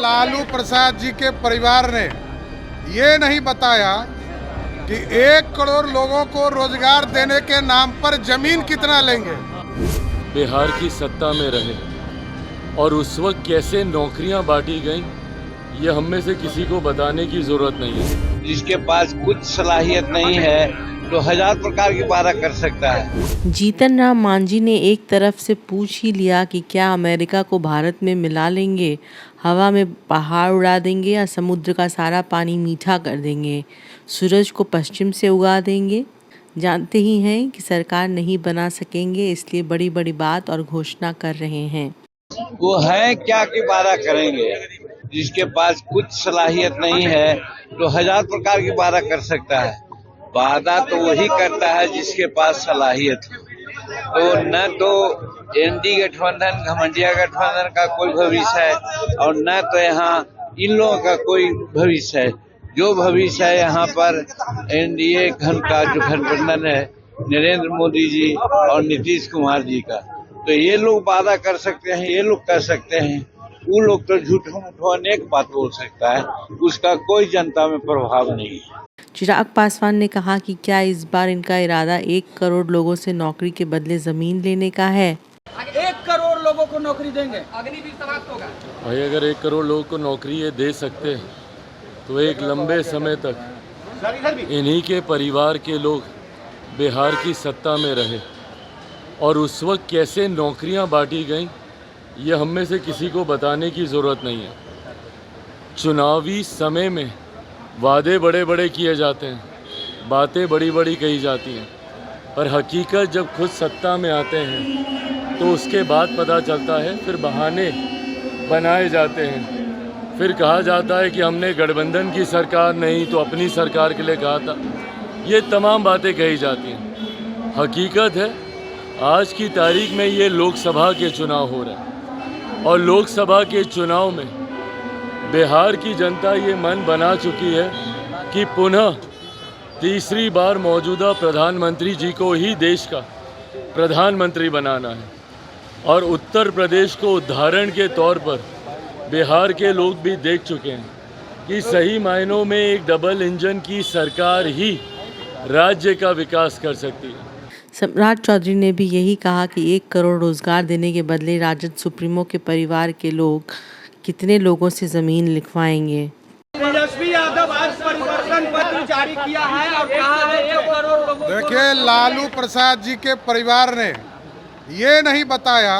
लालू प्रसाद जी के परिवार ने ये नहीं बताया कि 1 करोड़ लोगों को रोजगार देने के नाम पर जमीन कितना लेंगे। बिहार की सत्ता में रहे और उस वक्त कैसे नौकरियां बांटी गईं, ये हम में से किसी को बताने की जरूरत नहीं है। जिसके पास कुछ सलाहियत नहीं है तो 1000 प्रकार की बातें कर सकता है। जीतन राम मांझी ने एक तरफ से पूछ ही लिया कि क्या अमेरिका को भारत में मिला लेंगे, हवा में पहाड़ उड़ा देंगे या समुद्र का सारा पानी मीठा कर देंगे, सूरज को पश्चिम से उगा देंगे। जानते ही हैं कि सरकार नहीं बना सकेंगे, इसलिए बड़ी बड़ी बात और घोषणा कर रहे हैं। वो है क्या की बातें करेंगे। जिसके पास कुछ सलाहियत नहीं है तो 1000 प्रकार की बातें कर सकता है। वादा तो वही करता है जिसके पास सलाहियत हो। तो न तो एनडी गठबंधन घमंडिया गठबंधन का कोई भविष्य है और न तो यहाँ इन लोगों का कोई भविष्य है। जो भविष्य है यहाँ पर एनडीए घन का जो गठबंधन है नरेंद्र मोदी जी और नीतीश कुमार जी का। तो ये लोग वादा कर सकते हैं, ये लोग कर सकते हैं, वो लोग तो झूठों मूठों अनेक बात बोल सकता है, उसका कोई जनता में प्रभाव नहीं है। चिराग पासवान ने कहा कि क्या इस बार इनका इरादा 1 करोड़ लोगों से नौकरी के बदले जमीन लेने का है। 1 करोड़ लोगों को नौकरी देंगे, अग्निवीर समाप्त होगा। भाई अगर 1 करोड़ लोगों को नौकरी ये दे सकते हैं तो एक लंबे समय तक इन्हीं के परिवार के लोग बिहार की सत्ता में रहे और उस वक्त कैसे नौकरियां बांटी गईं, ये हम में से किसी को बताने की ज़रूरत नहीं है। चुनावी समय में वादे बड़े बड़े किए जाते हैं, बातें बड़ी बड़ी कही जाती हैं, पर हकीकत जब खुद सत्ता में आते हैं तो उसके बाद पता चलता है, फिर बहाने बनाए जाते हैं। फिर कहा जाता है कि हमने गठबंधन की सरकार नहीं तो अपनी सरकार के लिए कहा था। ये तमाम बातें कही जाती हैं। हकीकत है आज की तारीख में ये लोकसभा के चुनाव हो रहे हैं और लोकसभा के चुनाव में बिहार की जनता ये मन बना चुकी है कि पुनः तीसरी बार मौजूदा प्रधानमंत्री जी को ही देश का प्रधानमंत्री बनाना है। और उत्तर प्रदेश को उदाहरण के तौर पर बिहार के लोग भी देख चुके हैं कि सही मायनों में एक डबल इंजन की सरकार ही राज्य का विकास कर सकती है। सम्राट चौधरी ने भी यही कहा कि 1 करोड़ रोजगार देने के बदले राजद सुप्रीमो के परिवार के लोग कितने लोगों से जमीन लिखवाएंगे। तेजस्वी यादव आज परिवर्तन पत्र जारी किया है और कहा है 1 करोड़ लोगों। देखिए, लालू प्रसाद जी के परिवार ने ये नहीं बताया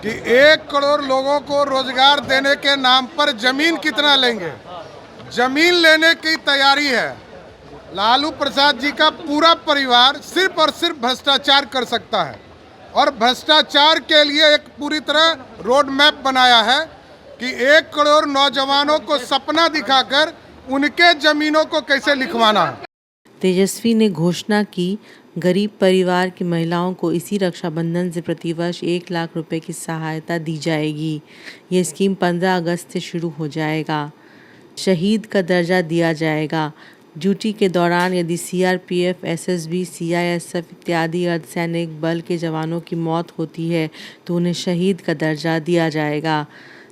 कि 1 करोड़ लोगों को रोजगार देने के नाम पर जमीन कितना लेंगे। जमीन लेने की तैयारी है। लालू प्रसाद जी का पूरा परिवार सिर्फ और सिर्फ भ्रष्टाचार कर सकता है और भ्रष्टाचार के लिए एक पूरी तरह रोड मैप बनाया है कि 1 करोड़ नौजवानों को सपना दिखाकर उनके जमीनों को कैसे लिखवाना है। तेजस्वी ने घोषणा की गरीब परिवार की महिलाओं को इसी रक्षाबंधन से प्रतिवर्ष 1 लाख रुपए की सहायता दी जाएगी। ये स्कीम 15 अगस्त से शुरू हो जाएगा। शहीद का दर्जा दिया जाएगा। ड्यूटी के दौरान यदि सीआरपीएफ, एसएसबी, सीआईएसएफ इत्यादि अर्धसैनिक बल के जवानों की मौत होती है तो उन्हें शहीद का दर्जा दिया जाएगा।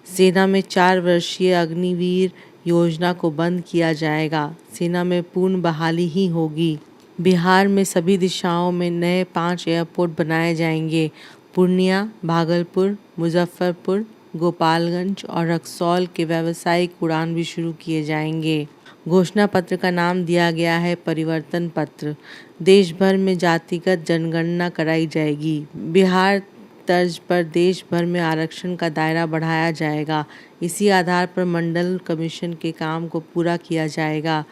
सेना में 4 वर्षीय अग्निवीर योजना को बंद किया जाएगा। सेना में पूर्ण बहाली ही होगी। बिहार में सभी दिशाओं में नए 5 एयरपोर्ट बनाए जाएंगे। पूर्णिया, भागलपुर, मुजफ्फरपुर, गोपालगंज और रक्सौल के व्यावसायिक उड़ान भी शुरू किए जाएंगे। घोषणा पत्र का नाम दिया गया है परिवर्तन पत्र। देश भर में जातिगत जनगणना कराई जाएगी। बिहार तर्ज पर देश भर में आरक्षण का दायरा बढ़ाया जाएगा। इसी आधार पर मंडल कमीशन के काम को पूरा किया जाएगा।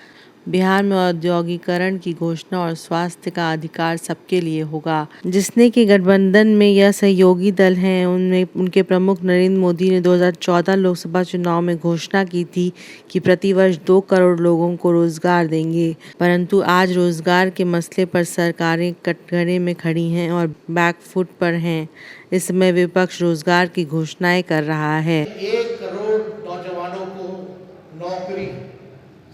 बिहार में औद्योगिकरण की घोषणा और स्वास्थ्य का अधिकार सबके लिए होगा। जिसने कि गठबंधन में यह सहयोगी दल हैं, उनमें उनके प्रमुख नरेंद्र मोदी ने 2014 लोकसभा चुनाव में घोषणा की थी कि प्रतिवर्ष 2 करोड़ लोगों को रोजगार देंगे, परंतु आज रोजगार के मसले पर सरकारें कटघरे में खड़ी हैं और बैकफुट पर हैं। इस समय विपक्ष रोजगार की घोषणाएं कर रहा है। 1 करोड़ नौजवानों को नौकरी,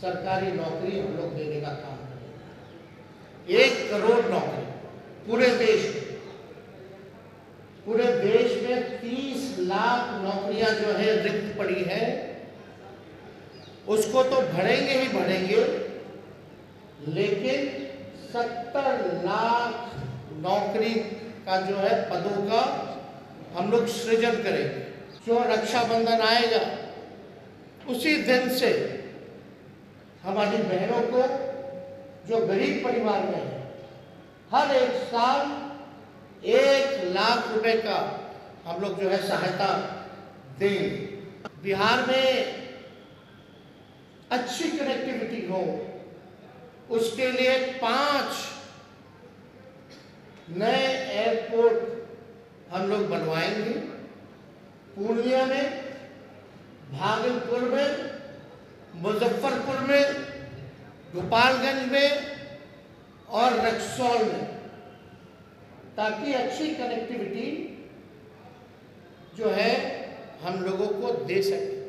सरकारी नौकरी हम लोग देने का काम करें। 1 करोड़ नौकरी पूरे देश में 30 लाख नौकरियां जो है रिक्त पड़ी है उसको तो बढ़ेंगे ही बढ़ेंगे, लेकिन 70 लाख नौकरी का जो है पदों का हम लोग सृजन करेंगे। जो रक्षाबंधन आएगा उसी दिन से हमारी बहनों को जो गरीब परिवार में है, हर एक साल 1 लाख रुपए का हम लोग जो है सहायता देंगे। बिहार में अच्छी कनेक्टिविटी हो, उसके लिए 5 नए एयरपोर्ट हम लोग बनवाएंगे। पूर्णिया में, भागलपुर में, मुजफ्फरपुर में, गोपालगंज में और रक्सौल में, ताकि अच्छी कनेक्टिविटी जो है हम लोगों को दे सके।